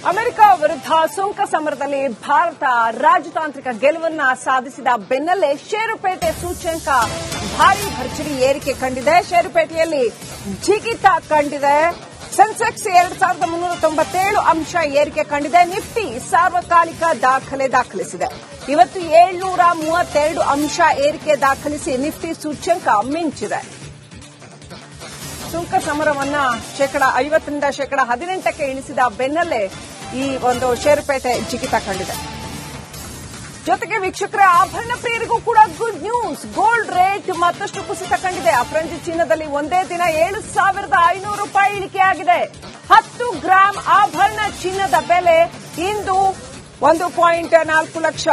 America ವಿರುದ್ಧ ಸುಂಕ ಸಮರದಲ್ಲಿ ಭಾರತ ರಾಜತಾಂತ್ರಿಕ ಗೆಲುವನ್ನ ಸಾಧಿಸಿದ ಬೆನ್ನಲ್ಲೇ ಷೇರುಪೇಟೆ ಸೂಚ್ಯಂಕ ಭಾರೀ ಭರ್ಜರಿ ಏರಿಕೆ ಕಂಡಿದೆ. ಷೇರುಪೇಟೆಯಲ್ಲಿ ಜಿಗಿತ ಕಂಡಿದೆ. ಸೆನ್ಸೆಕ್ಸ್ 2397 ಅಂಶ ಏರಿಕೆ ಕಂಡಿದೆ. ನಿಫ್ಟಿ ಸಾರ್ವಕಾಲಿಕ ದಾಖಲೆ ದಾಖಲಿಸಿದೆ. ಇವತ್ತು 732 ಅಂಶ ಏರಿಕೆ ದಾಖಲಿಸಿ ನಿಫ್ಟಿ ಸೂಚ್ಯಂಕ ಮಿಂಚಿದೆ. ಸುಂಕ ಸಮರವನ್ನ 50% 18% ಇಳಿಸಿದ ಬೆನ್ನಲ್ಲೇ ಈ ಒಂದು ಷೇರುಪೇಟೆ ಜಿಗಿತ ಕಂಡಿದೆ. ಜೊತೆಗೆ ವೀಕ್ಷಕರ ಆಭರಣ ಪ್ರಿಯರಿಗೂ ಕೂಡ ಗುಡ್ ನ್ಯೂಸ್. ಗೋಲ್ಡ್ ರೇಟ್ ಮತ್ತಷ್ಟು ಕುಸಿತ ಕಂಡಿದೆ. ಅಪರಂಜಿ ಚಿನ್ನದಲ್ಲಿ ಒಂದೇ ದಿನ 7,500 ರೂಪಾಯಿ ಇಳಿಕೆಯಾಗಿದೆ. 10 ಗ್ರಾಂ ಆಭರಣ ಚಿನ್ನದ ಬೆಲೆ ಇಂದು 1.4 ಲಕ್ಷ.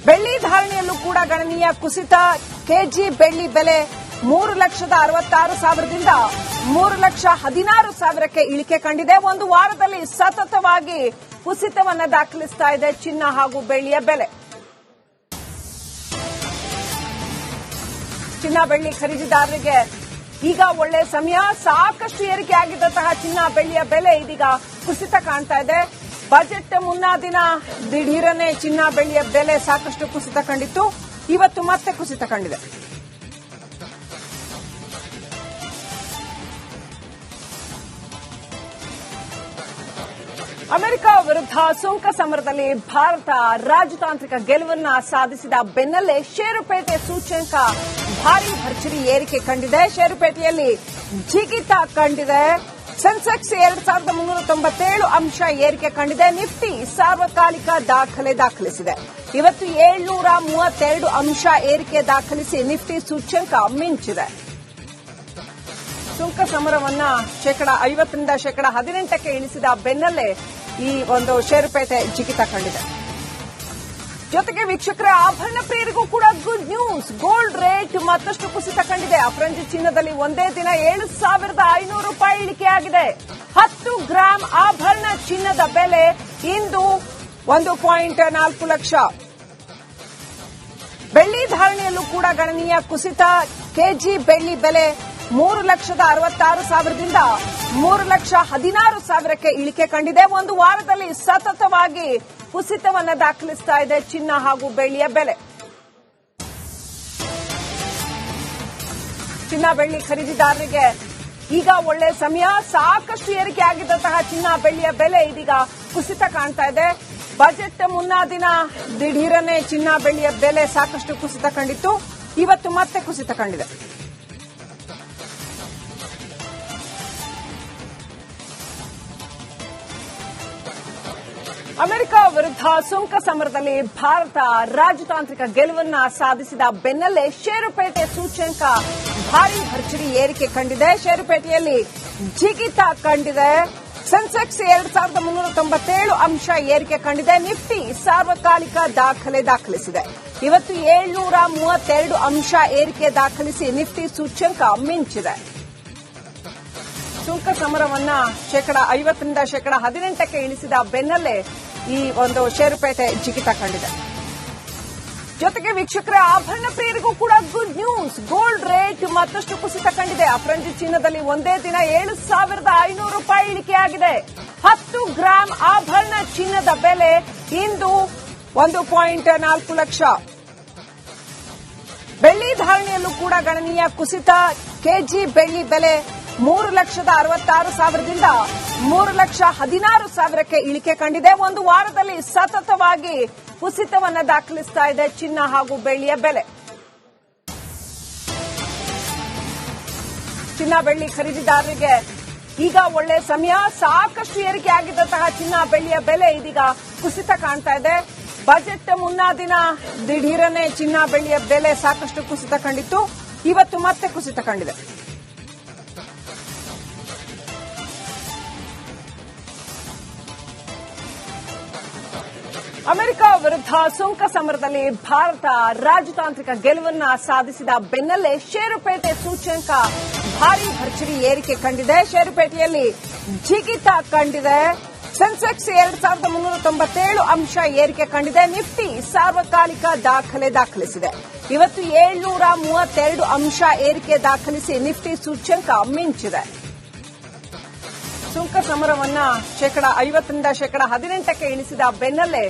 ಬೆಳ್ಳಿ ಧಾರಣೆಯಲ್ಲೂ ಕೂಡ ಗಣನೀಯ ಕುಸಿತ. ಕೆಜಿ ಬೆಳ್ಳಿ ಬೆಲೆ 3,66,000ದಿಂದ 3,16,000ಕ್ಕೆ ಇಳಿಕೆ ಕಂಡಿದೆ. ಒಂದು ವಾರದಲ್ಲಿ ಸತತವಾಗಿ ಕುಸಿತವನ್ನ ದಾಖಲಿಸ್ತಾ ಇದೆ ಚಿನ್ನ ಹಾಗೂ ಬೆಳ್ಳಿಯ ಬೆಲೆ. ಚಿನ್ನ ಬೆಳ್ಳಿ ಖರೀದಿದಾರರಿಗೆ ಈಗ ಒಳ್ಳೆ ಸಮಯ. ಸಾಕಷ್ಟು ಏರಿಕೆ ಆಗಿದ್ದಂತಹ ಚಿನ್ನ ಬೆಳ್ಳಿಯ ಬೆಲೆ ಇದೀಗ ಕುಸಿತ ಕಾಣ್ತಾ ಇದೆ. ಬಜೆಟ್ ಮುನ್ನಾ ದಿನ ದಿಢೀರನೆ ಚಿನ್ನ ಬೆಳ್ಳಿಯ ಬೆಲೆ ಸಾಕಷ್ಟು ಕುಸಿತ ಕಂಡಿತ್ತು. ಇವತ್ತು ಮತ್ತೆ ಕುಸಿತ ಕಂಡಿದೆ. ಅಮೆರಿಕ ವಿರುದ್ಧ ಸುಂಕ ಸಮರದಲ್ಲಿ ಭಾರತ ರಾಜತಾಂತ್ರಿಕ ಗೆಲುವನ್ನ ಸಾಧಿಸಿದ ಬೆನ್ನಲ್ಲೇ ಷೇರುಪೇಟೆ ಸೂಚ್ಯಂಕ ಭಾರೀ ಭರ್ಜರಿ ಏರಿಕೆ ಕಂಡಿದೆ. ಷೇರುಪೇಟೆಯಲ್ಲಿ ಜಿಗಿತ ಕಂಡಿದೆ. ಸೆನ್ಸೆಕ್ಸ್ 2397 ಅಂಶ ಏರಿಕೆ ಕಂಡಿದೆ. ನಿಫ್ಟಿ ಸಾರ್ವಕಾಲಿಕ ದಾಖಲೆ ದಾಖಲಿಸಿದೆ. ಇವತ್ತು 732 ಅಂಶ ಏರಿಕೆ ದಾಖಲಿಸಿ ನಿಫ್ಟಿ ಸೂಚ್ಯಂಕ ಮಿಂಚಿದೆ. ಸುಂಕ ಸಮರವನ್ನ 50% 18% ಇಳಿಸಿದ ಬೆನ್ನಲ್ಲೇ ಈ ಒಂದು ಷೇರುಪೇಟೆ ಜಿಗಿತ ಕಂಡಿದೆ. ಜೊತೆಗೆ ವೀಕ್ಷಕರ ಆಭರಣ ಪ್ರಿಯರಿಗೂ ಕೂಡ ಗುಡ್ ನ್ಯೂಸ್. ಗೋಲ್ಡ್ ರೇಟ್ ಮತ್ತಷ್ಟು ಕುಸಿತ ಕಂಡಿದೆ. ಅಪರಂಜಿ ಚಿನ್ನದಲ್ಲಿ ಒಂದೇ ದಿನ 7,500 ರೂಪಾಯಿ ಇಳಿಕೆಯಾಗಿದೆ. 10 ಗ್ರಾಂ ಆಭರಣ ಚಿನ್ನದ ಬೆಲೆ ಇಂದು 1.4 ಲಕ್ಷ. ಬೆಳ್ಳಿ ಧಾರಣೆಯಲ್ಲೂ ಕೂಡ ಗಣನೀಯ ಕುಸಿತ. ಕೆಜಿ ಬೆಳ್ಳಿ ಬೆಲೆ 3,66,000ದಿಂದ 3,16,000ಕ್ಕೆ ಇಳಿಕೆ ಕಂಡಿದೆ. ಒಂದು ವಾರದಲ್ಲಿ ಸತತವಾಗಿ ಕುಸಿತವನ್ನ ದಾಖಲಿಸ್ತಾ ಇದೆ ಚಿನ್ನ ಹಾಗೂ ಬೆಳ್ಳಿಯ ಬೆಲೆ. ಚಿನ್ನ ಬೆಳ್ಳಿ ಖರೀದಿದಾರರಿಗೆ ಈಗ ಒಳ್ಳೆ ಸಮಯ. ಸಾಕಷ್ಟು ಏರಿಕೆ ಆಗಿದ್ದಂತಹ ಚಿನ್ನ ಬೆಳ್ಳಿಯ ಬೆಲೆ ಇದೀಗ ಕುಸಿತ ಕಾಣ್ತಾ ಇದೆ. ಬಜೆಟ್ ಮುನ್ನಾ ದಿನ ದಿಢೀರನೆ ಚಿನ್ನ ಬೆಳ್ಳಿಯ ಬೆಲೆ ಸಾಕಷ್ಟು ಕುಸಿತ ಕಂಡಿತ್ತು. ಇವತ್ತು ಮತ್ತೆ ಕುಸಿತ ಕಂಡಿದೆ. ಅಮೆರಿಕ ವಿರುದ್ಧ ಸುಂಕ ಸಮರದಲ್ಲಿ ಭಾರತ ರಾಜತಾಂತ್ರಿಕ ಗೆಲುವನ್ನ ಸಾಧಿಸಿದ ಬೆನ್ನಲ್ಲೇ ಷೇರುಪೇಟೆ ಸೂಚ್ಯಂಕ ಭಾರೀ ಭರ್ಜರಿ ಏರಿಕೆ ಕಂಡಿದೆ. ಷೇರುಪೇಟೆಯಲ್ಲಿ ಜಿಗಿತ ಕಂಡಿದೆ. ಸೆನ್ಸೆಕ್ಸ್ 2397 ಅಂಶ ಏರಿಕೆ ಕಂಡಿದೆ. ನಿಫ್ಟಿ ಸಾರ್ವಕಾಲಿಕ ದಾಖಲೆ ದಾಖಲಿಸಿದೆ. ಇವತ್ತು 732 ಅಂಶ ಏರಿಕೆ ದಾಖಲಿಸಿ ನಿಫ್ಟಿ ಸೂಚ್ಯಂಕ ಮಿಂಚಿದೆ. ಸುಂಕ ಸಮರವನ್ನ 50% 18% ಇಳಿಸಿದ ಬೆನ್ನಲ್ಲೇ ಈ ಒಂದು ಷೇರುಪೇಟೆ ಜಿಗಿತ ಕಂಡಿದೆ. ಜೊತೆಗೆ ವೀಕ್ಷಕರ ಆಭರಣ ಪ್ರಿಯರಿಗೂ ಕೂಡ ಗುಡ್ ನ್ಯೂಸ್. ಗೋಲ್ಡ್ ರೇಟ್ ಮತ್ತಷ್ಟು ಕುಸಿತ ಕಂಡಿದೆ. ಅಪರಂಜಿ ಚಿನ್ನದಲ್ಲಿ ಒಂದೇ ದಿನ 7,500 ರೂಪಾಯಿ ಇಳಿಕೆಯಾಗಿದೆ. 10 ಗ್ರಾಂ ಆಭರಣ ಚಿನ್ನದ ಬೆಲೆ ಇಂದು 1.4 ಲಕ್ಷ. ಬೆಳ್ಳಿ ಧಾರಣೆಯಲ್ಲೂ ಕೂಡ ಗಣನೀಯ ಕುಸಿತ. ಕೆಜಿ ಬೆಳ್ಳಿ ಬೆಲೆ 3,66,000ದಿಂದ 3,16,000ಕ್ಕೆ ಇಳಿಕೆ ಕಂಡಿದೆ. ಒಂದು ವಾರದಲ್ಲಿ ಸತತವಾಗಿ ಕುಸಿತವನ್ನ ದಾಖಲಿಸ್ತಾ ಇದೆ ಚಿನ್ನ ಹಾಗೂ ಬೆಳ್ಳಿಯ ಬೆಲೆ. ಚಿನ್ನ ಬೆಳ್ಳಿ ಖರೀದಿದಾರರಿಗೆ ಈಗ ಒಳ್ಳೆ ಸಮಯ. ಸಾಕಷ್ಟು ಏರಿಕೆ ಆಗಿದ್ದಂತಹ ಚಿನ್ನ ಬೆಳ್ಳಿಯ ಬೆಲೆ ಇದೀಗ ಕುಸಿತ ಕಾಣ್ತಾ ಇದೆ. ಬಜೆಟ್ ಮುನ್ನಾ ದಿನ ದಿಢೀರನೆ ಚಿನ್ನ ಬೆಳ್ಳಿಯ ಬೆಲೆ ಸಾಕಷ್ಟು ಕುಸಿತ ಕಂಡಿತ್ತು. ಇವತ್ತು ಮತ್ತೆ ಕುಸಿತ ಕಂಡಿದೆ. ಅಮೆರಿಕ ವಿರುದ್ಧ ಸುಂಕ ಸಮರದಲ್ಲಿ ಭಾರತ ರಾಜತಾಂತ್ರಿಕ ಗೆಲುವನ್ನ ಸಾಧಿಸಿದ ಬೆನ್ನಲ್ಲೇ ಷೇರುಪೇಟೆ ಸೂಚ್ಯಂಕ ಭಾರೀ ಭರ್ಜರಿ ಏರಿಕೆ ಕಂಡಿದೆ. ಷೇರುಪೇಟೆಯಲ್ಲಿ ಜಿಗಿತ ಕಂಡಿದೆ. ಸೆನ್ಸೆಕ್ಸ್ 2397 ಅಂಶ ಏರಿಕೆ ಕಂಡಿದೆ. ನಿಫ್ಟಿ ಸಾರ್ವಕಾಲಿಕ ದಾಖಲೆ ದಾಖಲಿಸಿದೆ. ಇವತ್ತು 732 ಅಂಶ ಏರಿಕೆ ದಾಖಲಿಸಿ ನಿಫ್ಟಿ ಸೂಚ್ಯಂಕ ಮಿಂಚಿದೆ. ಸುಂಕ ಸಮರವನ್ನ ಶೇಕಡ 50ರಿಂದ ಶೇಕಡ 18ಕ್ಕೆ ಇಳಿಸಿದ ಬೆನ್ನಲ್ಲೇ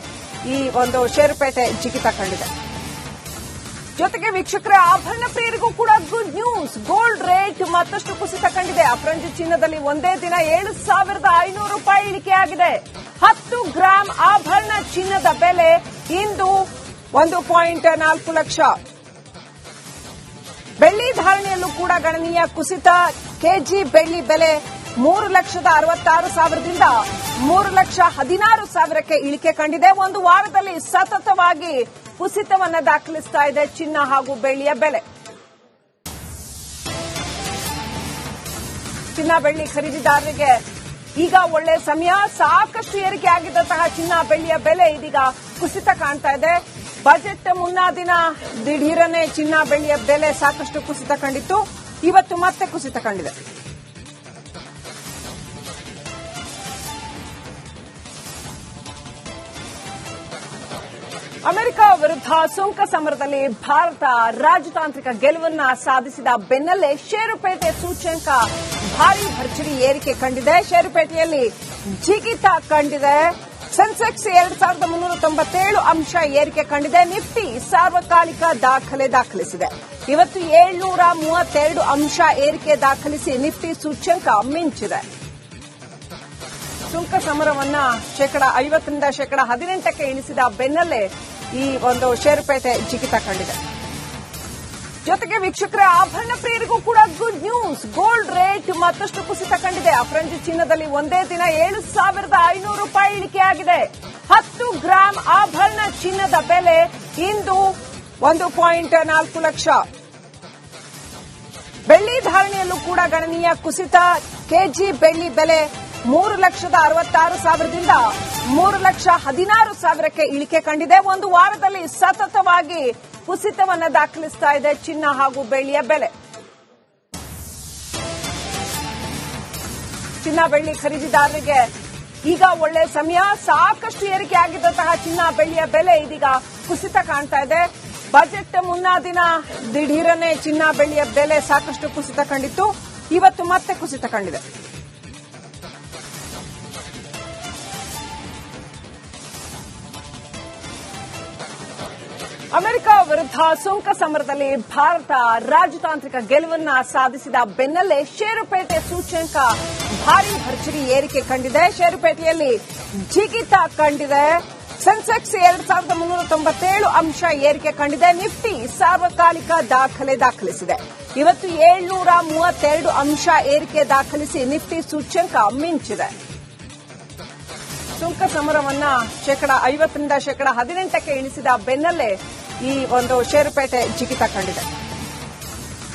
ಈ ಒಂದು ಷೇರುಪೇಟೆ ಜಿಗಿತ ಕಂಡಿದೆ. ಜೊತೆಗೆ ವೀಕ್ಷಕರೇ, ಆಭರಣ ಪ್ರಿಯರಿಗೂ ಕೂಡ ಗುಡ್ ನ್ಯೂಸ್. ಗೋಲ್ಡ್ ರೇಟ್ ಮತ್ತಷ್ಟು ಕುಸಿತ ಕಂಡಿದೆ. ಅಪರಂಜಿ ಚಿನ್ನದಲ್ಲಿ ಒಂದೇ ದಿನ 7,500 ರೂಪಾಯಿ ಇಳಿಕೆಯಾಗಿದೆ. 10 ಗ್ರಾಂ ಆಭರಣ ಚಿನ್ನದ ಬೆಲೆ ಇಂದು 1.4 ಲಕ್ಷ. ಬೆಳ್ಳಿ ಧಾರಣೆಯಲ್ಲೂ ಕೂಡ ಗಣನೀಯ ಕುಸಿತ. ಕೆಜಿ ಬೆಳ್ಳಿ ಬೆಲೆ 3,66,000ದಿಂದ 3,16,000ಕ್ಕೆ ಇಳಿಕೆ ಕಂಡಿದೆ. ಒಂದು ವಾರದಲ್ಲಿ ಸತತವಾಗಿ ಕುಸಿತವನ್ನು ದಾಖಲಿಸ್ತಾ ಇದೆ ಚಿನ್ನ ಹಾಗೂ ಬೆಳ್ಳಿಯ ಬೆಲೆ. ಚಿನ್ನ ಬೆಳ್ಳಿ ಖರೀದಿದಾರರಿಗೆ ಈಗ ಒಳ್ಳೆ ಸಮಯ. ಸಾಕಷ್ಟು ಏರಿಕೆ ಆಗಿದ್ದಂತಹ ಚಿನ್ನ ಬೆಳ್ಳಿಯ ಬೆಲೆ ಇದೀಗ ಕುಸಿತ ಕಾಣ್ತಾ ಇದೆ. ಬಜೆಟ್ ಮುನ್ನಾ ದಿನ ದಿಢೀರನೆ ಚಿನ್ನ ಬೆಳ್ಳಿಯ ಬೆಲೆ ಸಾಕಷ್ಟು ಕುಸಿತ ಕಂಡಿತ್ತು. ಇವತ್ತು ಮತ್ತೆ ಕುಸಿತ ಕಂಡಿದೆ. ಅಮೆರಿಕ ವಿರುದ್ಧ ಸುಂಕ ಸಮರದಲ್ಲಿ ಭಾರತ ರಾಜತಾಂತ್ರಿಕ ಗೆಲುವನ್ನ ಸಾಧಿಸಿದ ಬೆನ್ನಲ್ಲೇ ಷೇರುಪೇಟೆ ಸೂಚ್ಯಂಕ ಭಾರೀ ಭರ್ಜರಿ ಏರಿಕೆ ಕಂಡಿದೆ. ಷೇರುಪೇಟೆಯಲ್ಲಿ ಜಿಗಿತ ಕಂಡಿದೆ. ಸೆನ್ಸೆಕ್ಸ್ 2,397 ಅಂಶ ಏರಿಕೆ ಕಂಡಿದೆ. ನಿಫ್ಟಿ ಸಾರ್ವಕಾಲಿಕ ದಾಖಲೆ ದಾಖಲಿಸಿದೆ. ಇವತ್ತು 732 ಅಂಶ ಏರಿಕೆ ದಾಖಲಿಸಿ ನಿಫ್ಟಿ ಸೂಚ್ಯಂಕ ಮಿಂಚಿದೆ. ಸುಂಕ ಸಮರವನ್ನ ಶೇಕಡ 50ರಿಂದ ಶೇಕಡ 18ಕ್ಕೆ ಇಳಿಸಿದ ಬೆನ್ನಲ್ಲೇ ಈ ಒಂದು ಷೇರುಪೇಟೆ ಜಿಗಿತ ಕಂಡಿದೆ. ಜೊತೆಗೆ ವೀಕ್ಷಕರೇ, ಆಭರಣ ಪ್ರಿಯರಿಗೂ ಕೂಡ ಗುಡ್ ನ್ಯೂಸ್. ಗೋಲ್ಡ್ ರೇಟ್ ಮತ್ತಷ್ಟು ಕುಸಿತ ಕಂಡಿದೆ. ಅಪರಂಜಿ ಚಿನ್ನದಲ್ಲಿ ಒಂದೇ ದಿನ 7,500 ರೂಪಾಯಿ ಇಳಿಕೆಯಾಗಿದೆ. 10 ಗ್ರಾಂ ಆಭರಣ ಚಿನ್ನದ ಬೆಲೆ ಇಂದು 1.4 ಲಕ್ಷ. ಬೆಳ್ಳಿ ಧಾರಣೆಯಲ್ಲೂ ಕೂಡ ಗಣನೀಯ ಕುಸಿತ. ಕೆಜಿ ಬೆಳ್ಳಿ ಬೆಲೆ 3,66,000ದಿಂದ 3,16,000ಕ್ಕೆ ಇಳಿಕೆ ಕಂಡಿದೆ. ಒಂದು ವಾರದಲ್ಲಿ ಸತತವಾಗಿ ಕುಸಿತವನ್ನು ದಾಖಲಿಸ್ತಾ ಇದೆ ಚಿನ್ನ ಹಾಗೂ ಬೆಳ್ಳಿಯ ಬೆಲೆ. ಚಿನ್ನ ಬೆಳ್ಳಿ ಖರೀದಿದಾರರಿಗೆ ಈಗ ಒಳ್ಳೆ ಸಮಯ. ಸಾಕಷ್ಟು ಏರಿಕೆ ಆಗಿದ್ದಂತಹ ಚಿನ್ನ ಬೆಳ್ಳಿಯ ಬೆಲೆ ಇದೀಗ ಕುಸಿತ ಕಾಣ್ತಾ ಇದೆ. ಬಜೆಟ್ ಮುನ್ನಾ ದಿನ ದಿಢೀರನೆ ಚಿನ್ನ ಬೆಳ್ಳಿಯ ಬೆಲೆ ಸಾಕಷ್ಟು ಕುಸಿತ ಕಂಡಿತ್ತು. ಇವತ್ತು ಮತ್ತೆ ಕುಸಿತ ಕಂಡಿದೆ. ಅಮೆರಿಕ ವಿರುದ್ಧ ಸುಂಕ ಸಮರದಲ್ಲಿ ಭಾರತ ರಾಜತಾಂತ್ರಿಕ ಗೆಲುವನ್ನ ಸಾಧಿಸಿದ ಬೆನ್ನಲ್ಲೇ ಷೇರುಪೇಟೆ ಸೂಚ್ಯಂಕ ಭಾರೀ ಭರ್ಜರಿ ಏರಿಕೆ ಕಂಡಿದೆ. ಷೇರುಪೇಟೆಯಲ್ಲಿ ಜಿಗಿತ ಕಂಡಿದೆ. ಸೆನ್ಸೆಕ್ಸ್ 2,397 ಅಂಶ ಏರಿಕೆ ಕಂಡಿದೆ. ನಿಫ್ಟಿ ಸಾರ್ವಕಾಲಿಕ ದಾಖಲೆ ದಾಖಲಿಸಿದೆ. ಇವತ್ತು 732 ಅಂಶ ಏರಿಕೆ ದಾಖಲಿಸಿ ನಿಫ್ಟಿ ಸೂಚ್ಯಂಕ ಮಿಂಚಿದೆ. ಸುಂಕ ಸಮರವನ್ನ ಶೇಕಡ 50ರಿಂದ ಶೇಕಡ 18ಕ್ಕೆ ಇಳಿಸಿದ ಬೆನ್ನಲ್ಲೇ ಈ ಒಂದು ಷೇರುಪೇಟೆ ಜಿಗಿತ ಕಂಡಿದೆ.